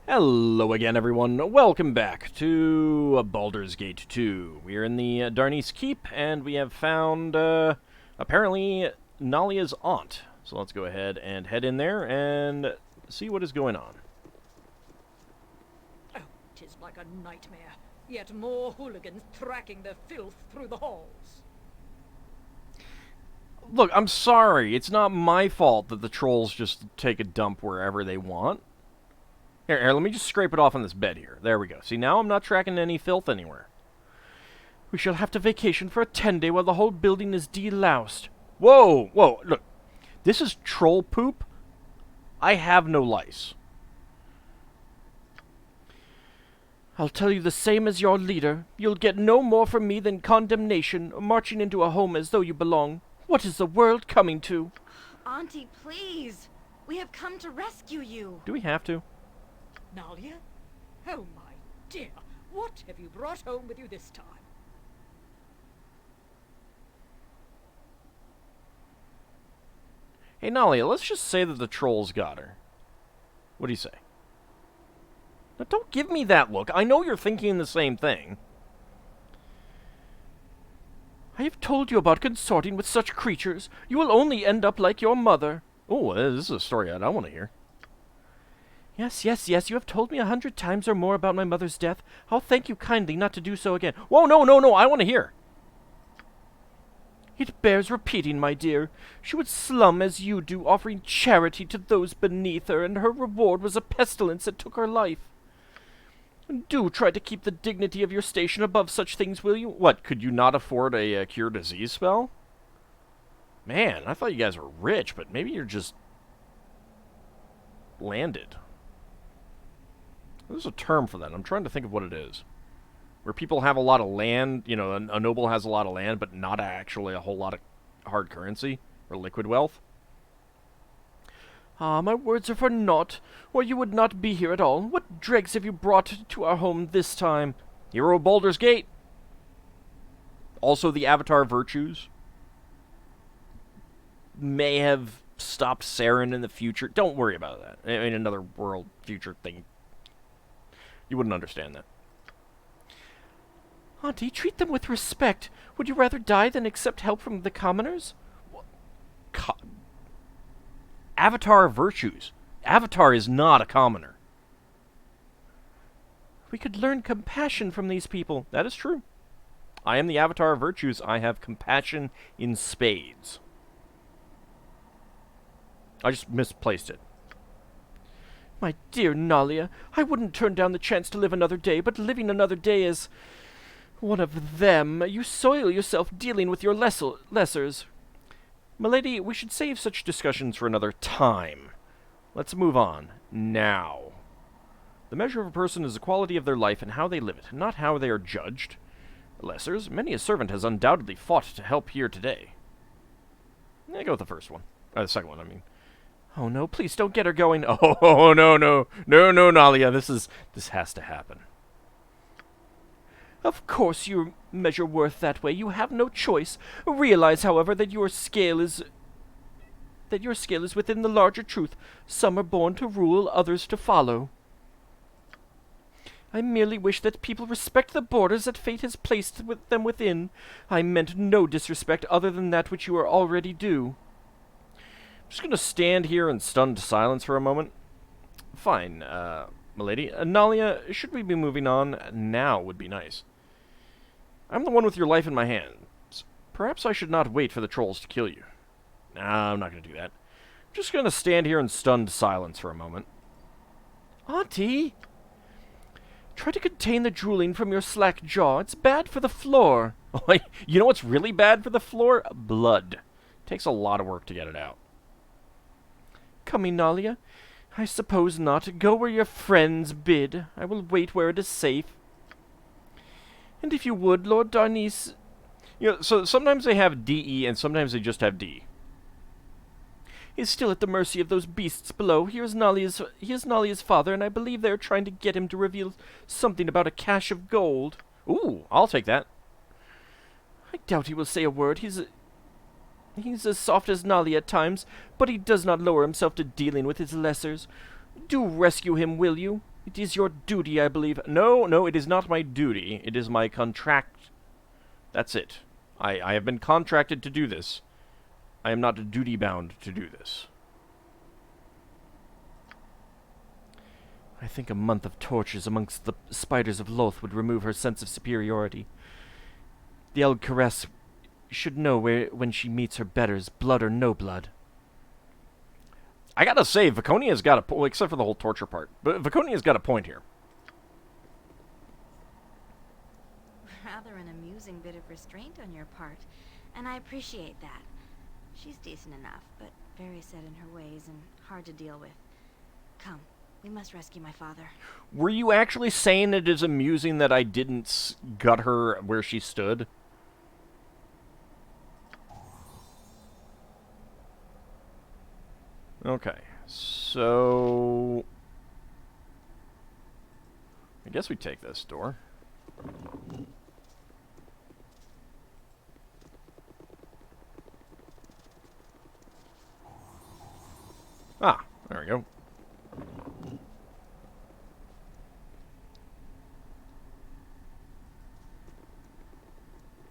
Hello again, everyone. Welcome back to Baldur's Gate 2. We are in the Darnice Keep, and we have found, apparently, Nalia's aunt. So let's go ahead and head in there and see what is going on. Oh, 'tis like a nightmare. Yet more hooligans tracking their filth through the halls. Look, I'm sorry. It's not my fault that the trolls just take a dump wherever they want. Here, let me just scrape it off on this bed here. There we go. See, now I'm not tracking any filth anywhere. We shall have to vacation for a 10-day while the whole building is deloused. Whoa, whoa, look. This is troll poop? I have no lice. I'll tell you the same as your leader. You'll get no more from me than condemnation, marching into a home as though you belong. What is the world coming to? Auntie, please. We have come to rescue you. Do we have to? Nalia? Oh my dear, what have you brought home with you this time? Hey, Nalia, let's just say that the trolls got her. What do you say? Now, don't give me that look. I know you're thinking the same thing. I have told you about consorting with such creatures. You will only end up like your mother. Oh, this is a story I don't want to hear. Yes, you have told me 100 times or more about my mother's death. I'll thank you kindly not to do so again. Whoa, no, I want to hear. It bears repeating, my dear. She would slum as you do, offering charity to those beneath her, and her reward was a pestilence that took her life. Do try to keep the dignity of your station above such things, will you? What, could you not afford a cure disease spell? Man, I thought you guys were rich, but maybe you're just landed. There's a term for that. I'm trying to think of what it is. Where people have a lot of land, you know, a noble has a lot of land, but not actually a whole lot of hard currency or liquid wealth. Ah, my words are for naught, or you would not be here at all. What dregs have you brought to our home this time? Hero of Baldur's Gate. Also, the Avatar virtues may have stopped Saren in the future. Don't worry about that. I mean, another world future thing. You wouldn't understand that. Auntie, treat them with respect. Would you rather die than accept help from the commoners? Avatar virtues. Avatar is not a commoner. We could learn compassion from these people. That is true. I am the Avatar of virtues. I have compassion in spades. I just misplaced it. My dear Nalia, I wouldn't turn down the chance to live another day, but living another day is one of them. You soil yourself dealing with your lessers. Milady, we should save such discussions for another time. Let's move on. Now. The measure of a person is the quality of their life and how they live it, not how they are judged. Lessers, many a servant has undoubtedly fought to help here today. I go with the first one. The second one, I mean. Oh no, please don't get her going. Oh, no, Nalia, this has to happen. Of course you measure worth that way. You have no choice. Realize, however, that your scale is within the larger truth. Some are born to rule, others to follow. I merely wish that people respect the borders that fate has placed them within. I meant no disrespect other than that which you are already due. I'm just going to stand here in stunned silence for a moment. Fine, milady. Nalia, should we be moving on? Now would be nice. I'm the one with your life in my hands. Perhaps I should not wait for the trolls to kill you. Nah, I'm not going to do that. I'm just going to stand here in stunned silence for a moment. Auntie! Try to contain the drooling from your slack jaw. It's bad for the floor. You know what's really bad for the floor? Blood. Takes a lot of work to get it out. Coming, Nalia? I suppose not. Go where your friends bid. I will wait where it is safe. And if you would, Lord Darnice... You know, so sometimes they have DE and sometimes they just have D. He is still at the mercy of those beasts below. He is Nalia's father, and I believe they are trying to get him to reveal something about a cache of gold. Ooh, I'll take that. I doubt he will say a word. He's as soft as Nalia at times, but he does not lower himself to dealing with his lessers. Do rescue him, will you? It is your duty, I believe. No, no, it is not my duty. It is my contract. That's it. I have been contracted to do this. I am not duty-bound to do this. I think a month of tortures amongst the spiders of Loth would remove her sense of superiority. The Eld Caress should know when she meets her betters, blood or no blood. I gotta say, Viconia's got a point, except for the whole torture part, but Viconia's got a point here. Rather an amusing bit of restraint on your part, and I appreciate that. She's decent enough, but very set in her ways and hard to deal with. Come, we must rescue my father. Were you actually saying it is amusing that I didn't gut her where she stood? Okay, so I guess we take this door. Ah, there we go.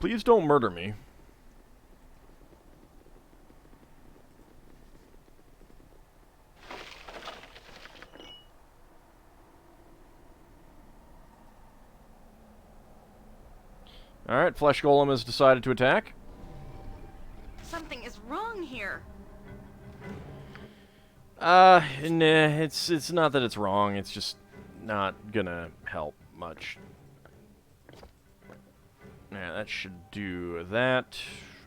Please don't murder me. Alright, Flesh Golem has decided to attack. Something is wrong here. Nah, it's not that it's wrong, it's just not gonna help much. Yeah, that should do that.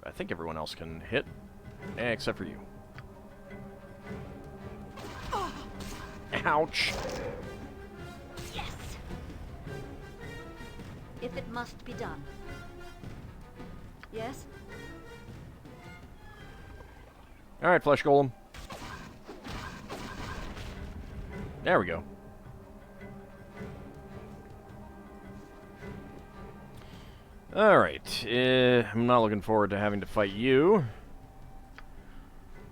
I think everyone else can hit, except for you. Ouch! Yes! If it must be done. Yes? Alright, Flesh Golem. There we go. Alright, I'm not looking forward to having to fight you.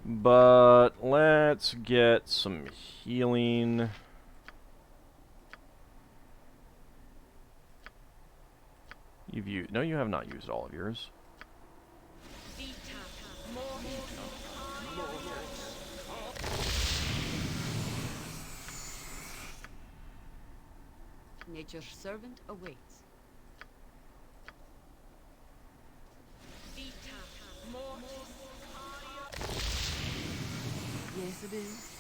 But let's get some healing. You've used... No, you have not used all of yours. Nature's servant awaits. Yes, it is.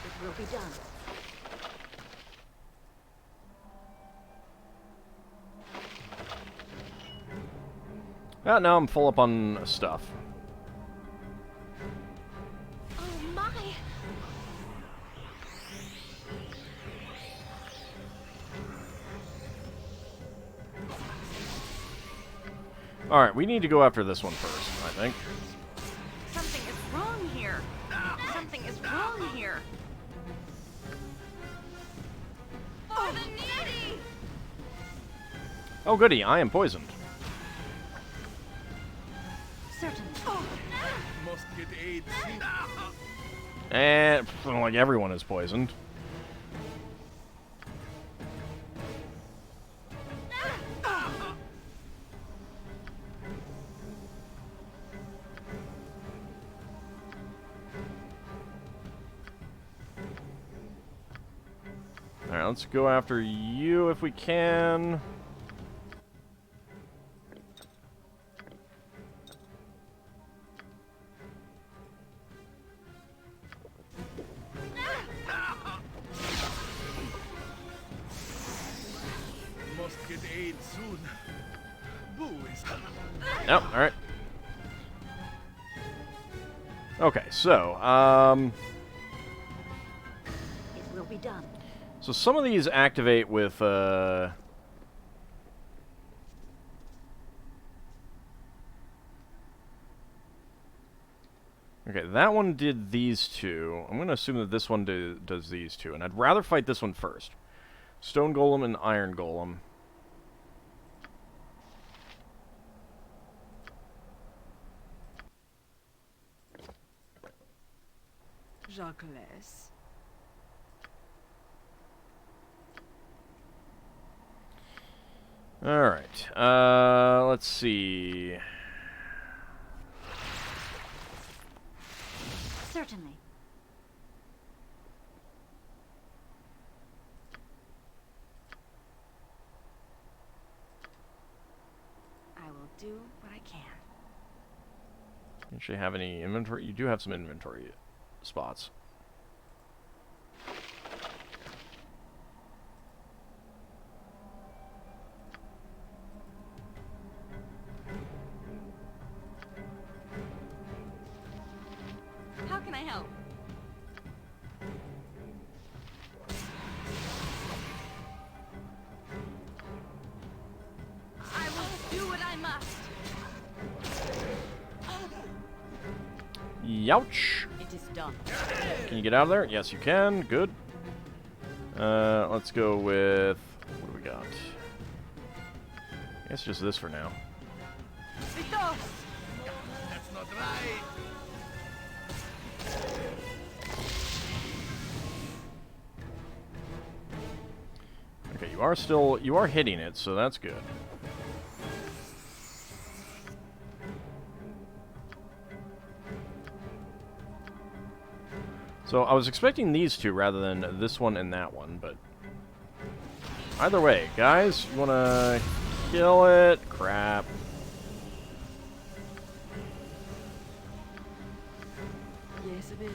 It will be done. Ah, now I'm full up on stuff. Oh my! Alright, we need to go after this one first, I think. Something is wrong here. Something is wrong here. For the needy! Oh goody, I am poisoned. Certainly. Must get aid soon. And, like, everyone is poisoned. Alright, let's go after you if we can. Must get aid soon. Boo is Nope, alright. Okay, so, It will be done. so some of these activate with, Okay, that one did these two. I'm gonna assume that this one does these two, and I'd rather fight this one first. Stone Golem and Iron Golem. Jacques. Alright, let's see. Certainly. I will do what I can. You actually have any inventory? You do have some inventory spots. How can I help? I will do what I must. Youch! It is done. Can you get out of there? Yes, you can. Good. Let's go with... what do we got? I guess just this for now. Vitos! That's not right. Okay, you are hitting it, so that's good. So I was expecting these two rather than this one and that one, but either way, guys, you wanna kill it? Crap. Yes, Bill.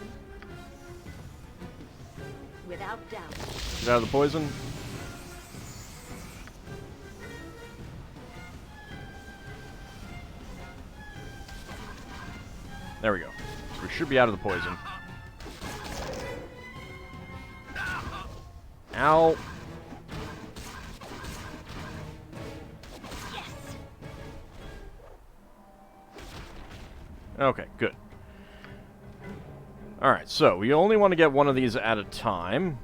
Without doubt. Get out of the poison. There we go. So we should be out of the poison. Ow. Yes. Okay, good. Alright, so we only want to get one of these at a time.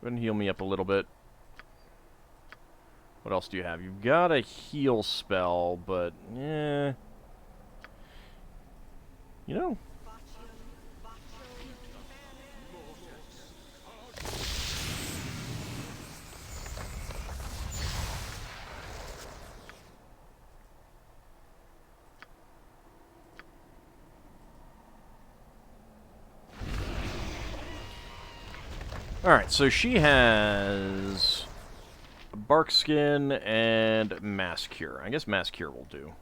Go ahead and heal me up a little bit. What else do you have? You've got a heal spell, but, eh. You know. Alright, so she has bark skin and mass cure. I guess mass cure will do.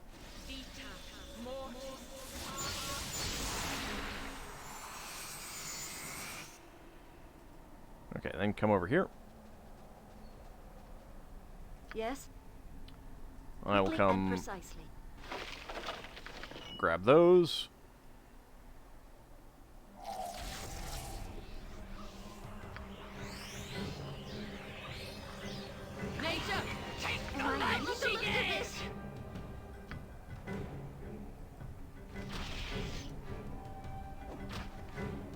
Okay, then come over here. Yes. I will Quickly and come precisely. grab those. Nature, take the Am I life able to she look at is! this?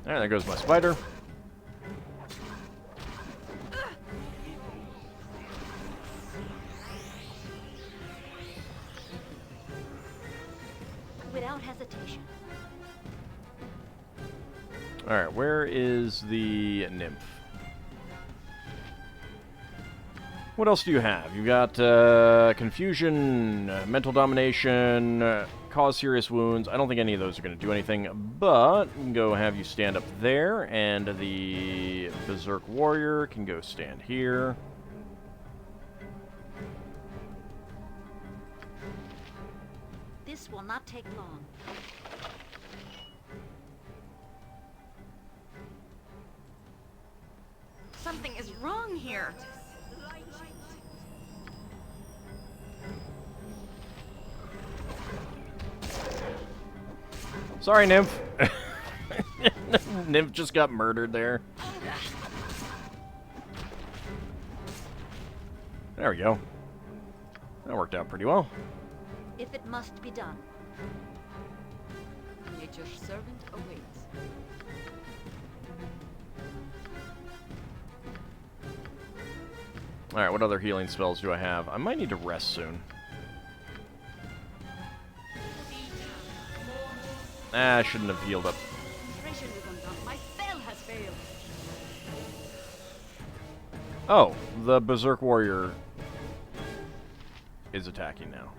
Alright, there goes my spider. Without hesitation. Alright, where is the nymph? What else do you have? You've got confusion, mental domination, cause serious wounds. I don't think any of those are going to do anything, but we can go have you stand up there, and the Berserk Warrior can go stand here. This will not take long. Something is wrong here. Sorry, Nymph. Nymph just got murdered there. There we go. That worked out pretty well. If it must be done. Nature's servant awaits. Alright, what other healing spells do I have? I might need to rest soon. I shouldn't have healed up. Pressure is undone. My spell has failed. Oh, the Berserk Warrior is attacking now.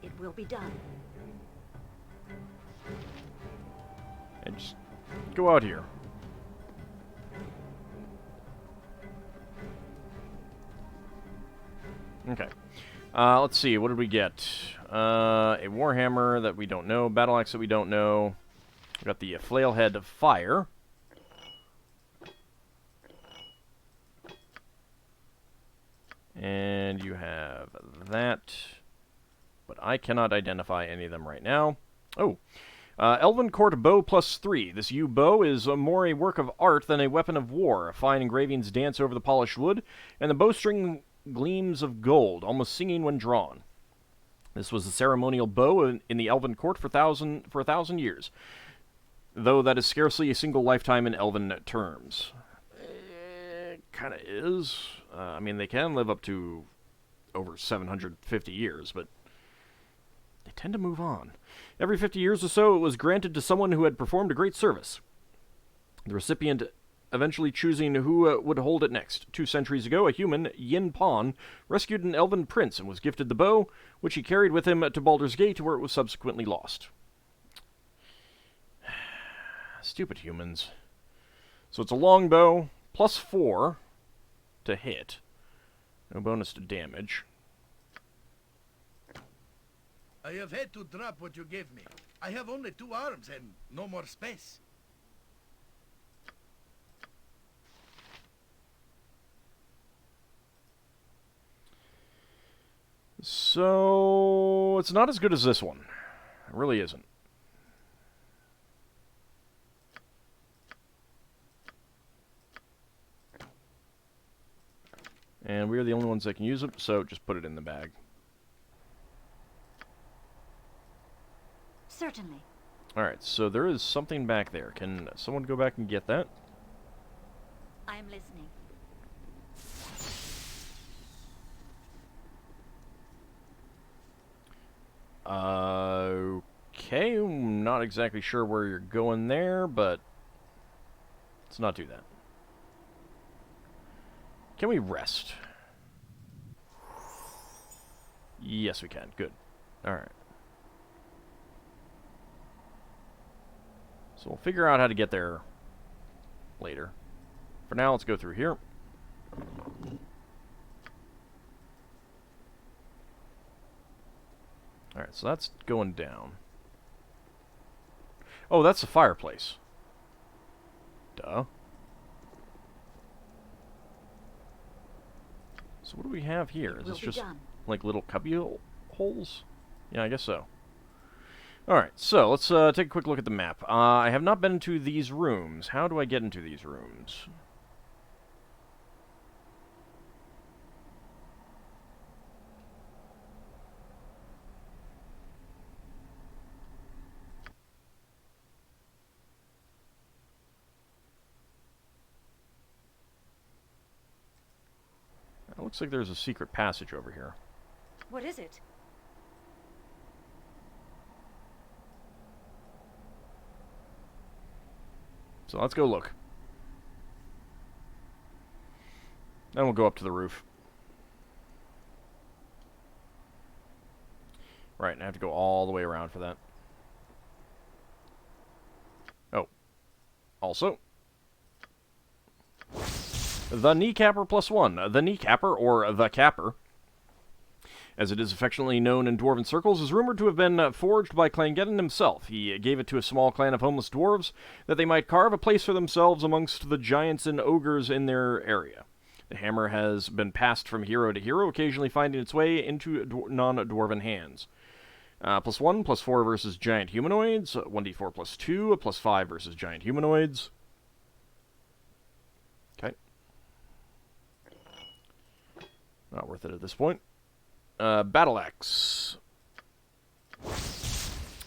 It will be done. And just go out here. Okay. Let's see. What did we get? A Warhammer that we don't know. Battle Axe that we don't know. We got the Flailhead of Fire. And you have that. But I cannot identify any of them right now. Oh. Elven Court Bow +3. This yew bow is more a work of art than a weapon of war. Fine engravings dance over the polished wood, and the bowstring gleams of gold, almost singing when drawn. This was a ceremonial bow in the Elven Court for a thousand years, though that is scarcely a single lifetime in Elven terms. Kind of is. I mean, they can live up to over 750 years, but they tend to move on. Every 50 years or so, it was granted to someone who had performed a great service, the recipient eventually choosing who would hold it next. 2 centuries ago, a human, Yin Pon, rescued an elven prince and was gifted the bow, which he carried with him to Baldur's Gate, where it was subsequently lost. Stupid humans. So it's a longbow, +4 to hit. No bonus to damage. I have had to drop what you gave me. I have only 2 arms and no more space. So it's not as good as this one. It really isn't. And we are the only ones that can use it, so just put it in the bag. Certainly. Alright, so there is something back there. Can someone go back and get that? I am listening. Okay, I'm not exactly sure where you're going there, but let's not do that. Can we rest? Yes, we can. Good. Alright. So we'll figure out how to get there later. For now, let's go through here. Alright, so that's going down. Oh, that's the fireplace. Duh. So what do we have here? Is this just like little cubby holes? Yeah, I guess so. Alright, so let's take a quick look at the map. I have not been into these rooms. How do I get into these rooms? It looks like there's a secret passage over here. What is it? So let's go look. Then we'll go up to the roof. Right, and I have to go all the way around for that. Oh. Also, the Kneecapper +1. The Kneecapper, or the Capper, as it is affectionately known in dwarven circles, is rumored to have been forged by Clangeddon himself. He gave it to a small clan of homeless dwarves that they might carve a place for themselves amongst the giants and ogres in their area. The hammer has been passed from hero to hero, occasionally finding its way into non-dwarven hands. +1, +4 versus giant humanoids, 1d4 +2, +5 versus giant humanoids. Okay. Not worth it at this point. Battle Axe.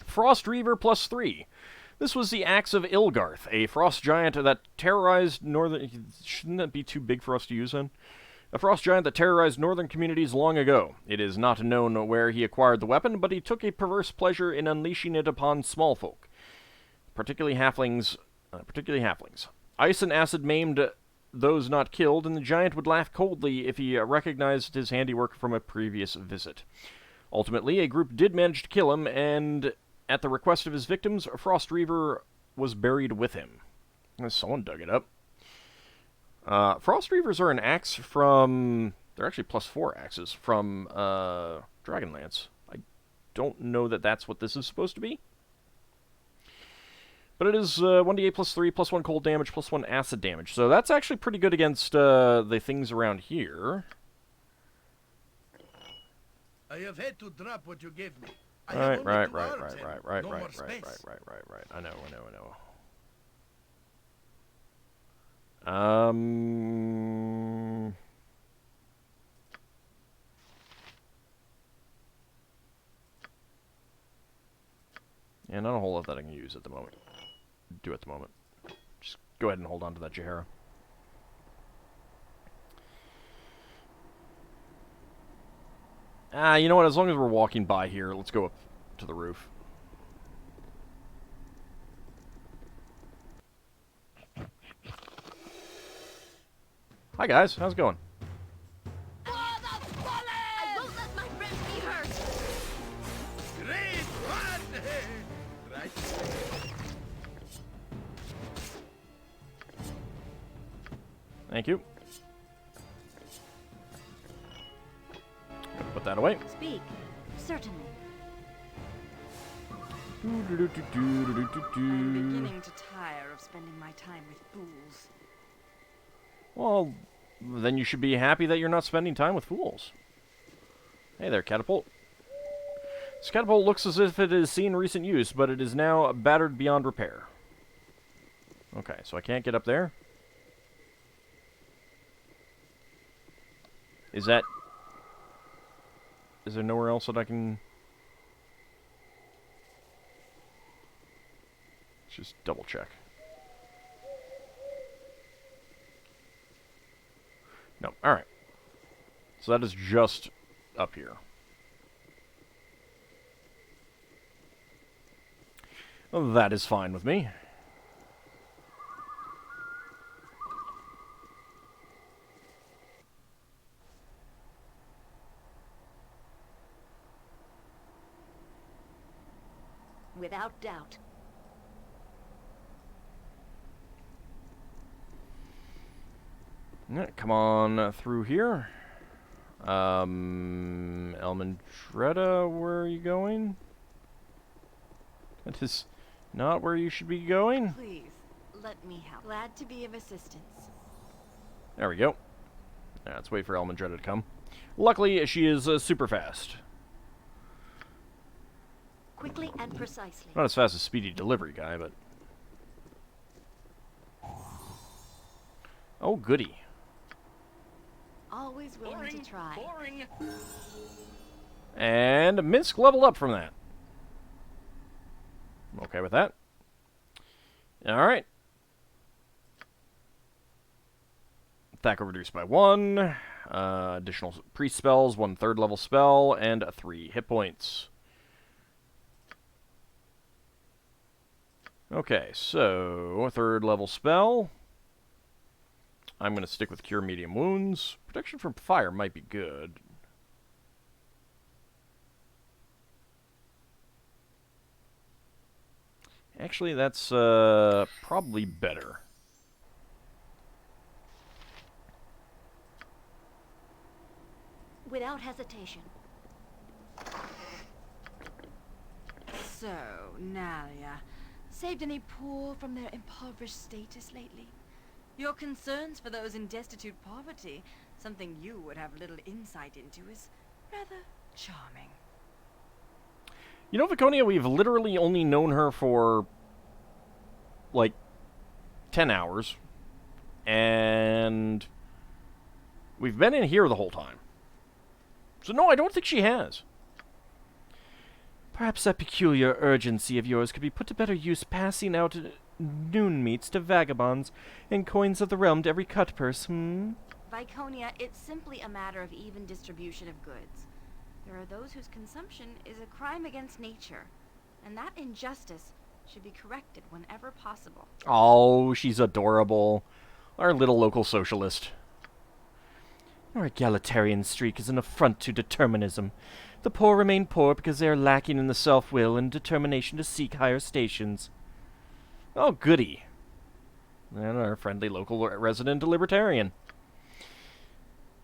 Frost Reaver +3. This was the axe of Ilgarth, a frost giant that terrorized northern... Shouldn't that be too big for us to use then? A frost giant that terrorized northern communities long ago. It is not known where he acquired the weapon, but he took a perverse pleasure in unleashing it upon small folk, particularly halflings. Ice and acid maimed those not killed, and the giant would laugh coldly if he recognized his handiwork from a previous visit. Ultimately, a group did manage to kill him, and at the request of his victims, Frost Reaver was buried with him. Someone dug it up. Frost Reavers are an axe from... They're actually +4 axes from Dragonlance. I don't know that that's what this is supposed to be. But it is 1d8 +3, +1 cold damage, +1 acid damage. So that's actually pretty good against the things around here. I have had to drop what you gave me. I Right. have only 2 arms and no more space. Right. I know. Yeah, not a whole lot that I can use at the moment. Just go ahead and hold on to that Jahara. You know what? As long as we're walking by here, let's go up to the roof. Hi guys, how's it going? I won't let my friend be hurt! Great one! Right. Thank you. Put that away. Speak. Certainly. Do. I'm beginning to tire of spending my time with fools. Well, then you should be happy that you're not spending time with fools. Hey there, catapult. This catapult looks as if it has seen recent use, but it is now battered beyond repair. Okay, so I can't get up there. Is there nowhere else that I can... Let's just double check. No, alright. So that is just up here. Well, that is fine with me. Without doubt. Yeah, come on through here. Elmandretta, where are you going? That is not where you should be going. Please, let me help. Glad to be of assistance. There we go. Now, let's wait for Elmandretta to come. Luckily, she is super fast. Quickly and precisely. Not as fast as Speedy Delivery Guy, but... Oh, goody. Always willing to try. Boring. And Minsk leveled up from that. I'm okay with that. Alright. Attack reduced by 1. Additional priest spells, 1 third level spell, and 3 hit points. Okay, so 3rd level spell. I'm going to stick with Cure Medium Wounds. Protection from fire might be good. Actually, that's probably better. Without hesitation. So, Nalia, saved any poor from their impoverished status lately? Your concerns for those in destitute poverty, something you would have little insight into, is rather charming. You know, Viconia, we've literally only known her for, like, 10 hours. And we've been in here the whole time. So no, I don't think she has. Perhaps that peculiar urgency of yours could be put to better use passing out noon meats to vagabonds and coins of the realm to every cut purse, Viconia, it's simply a matter of even distribution of goods. There are those whose consumption is a crime against nature, and that injustice should be corrected whenever possible. Oh, she's adorable. Our little local socialist. Your egalitarian streak is an affront to determinism. The poor remain poor because they are lacking in the self-will and determination to seek higher stations. Oh, goody. And our friendly local resident libertarian.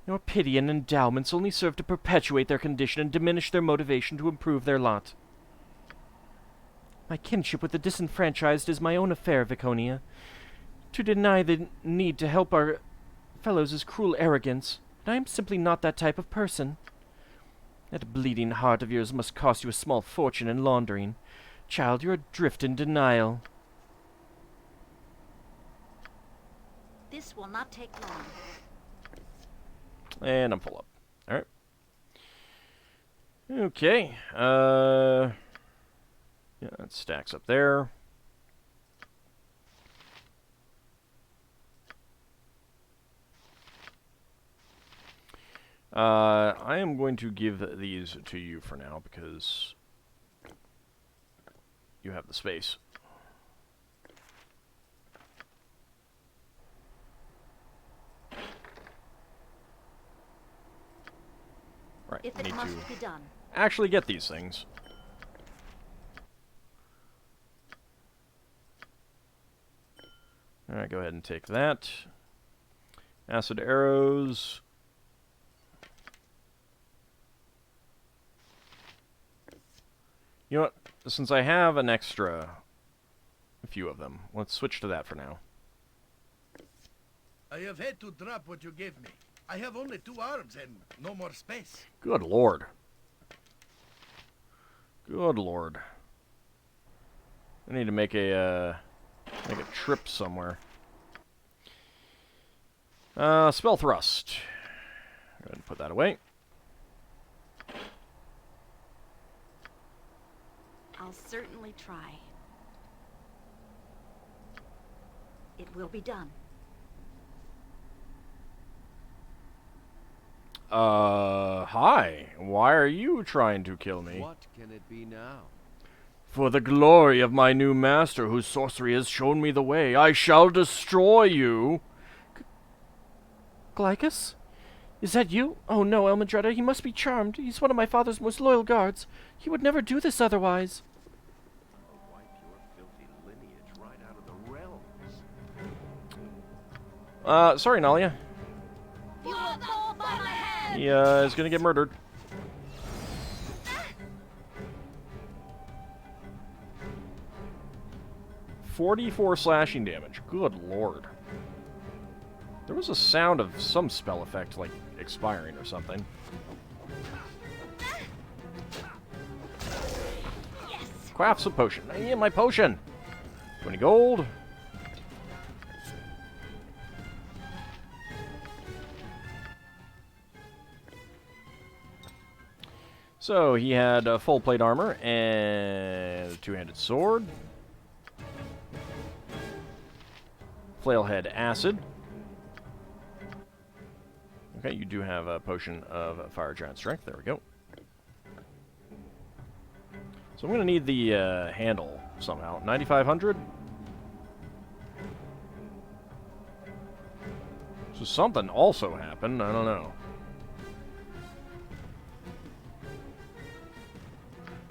Your pity and endowments only serve to perpetuate their condition and diminish their motivation to improve their lot. My kinship with the disenfranchised is my own affair, Viconia. To deny the need to help our fellows is cruel arrogance, and I am simply not that type of person. That bleeding heart of yours must cost you a small fortune in laundering. Child, you're adrift in denial. This will not take long. And I'm full up. Alright. Okay. Yeah, that stacks up there. I am going to give these to you for now because you have the space. Right, If I it need must to be done. actually get these things. Alright, go ahead and take that. Acid arrows. You know what? Since I have an extra, a few of them, let's switch to that for now. I have had to drop what you gave me. I have only 2 arms and no more space. Good lord. Good lord. I need to make a trip somewhere. Spell thrust. Go ahead and put that away. I'll certainly try. It will be done. Hi. Why are you trying to kill me? What can it be now? For the glory of my new master, whose sorcery has shown me the way, I shall destroy you. Glycus? Is that you? Oh no, Elmandretta, he must be charmed. He's one of my father's most loyal guards. He would never do this otherwise. I'll wipe your filthy lineage right out of the realms. Sorry, Nalia. You will fall by my hand! He, is gonna get murdered. .44 slashing damage. Good lord. There was a sound of some spell effect, like expiring or something. Yes! Crafts a potion. I need my potion. 20 gold. So he had full plate armor and a 2-handed sword. Flailhead acid. Okay, you do have a potion of fire giant strength. There we go. So I'm going to need the handle somehow. 9,500. So something also happened. I don't know.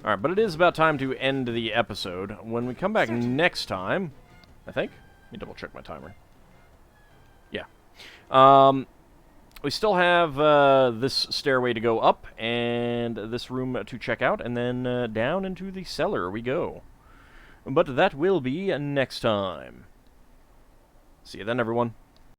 Alright, but it is about time to end the episode. When we come back next time, I think. Let me double check my timer. Yeah. We still have this stairway to go up, and this room to check out, and then down into the cellar we go. But that will be next time. See you then, everyone.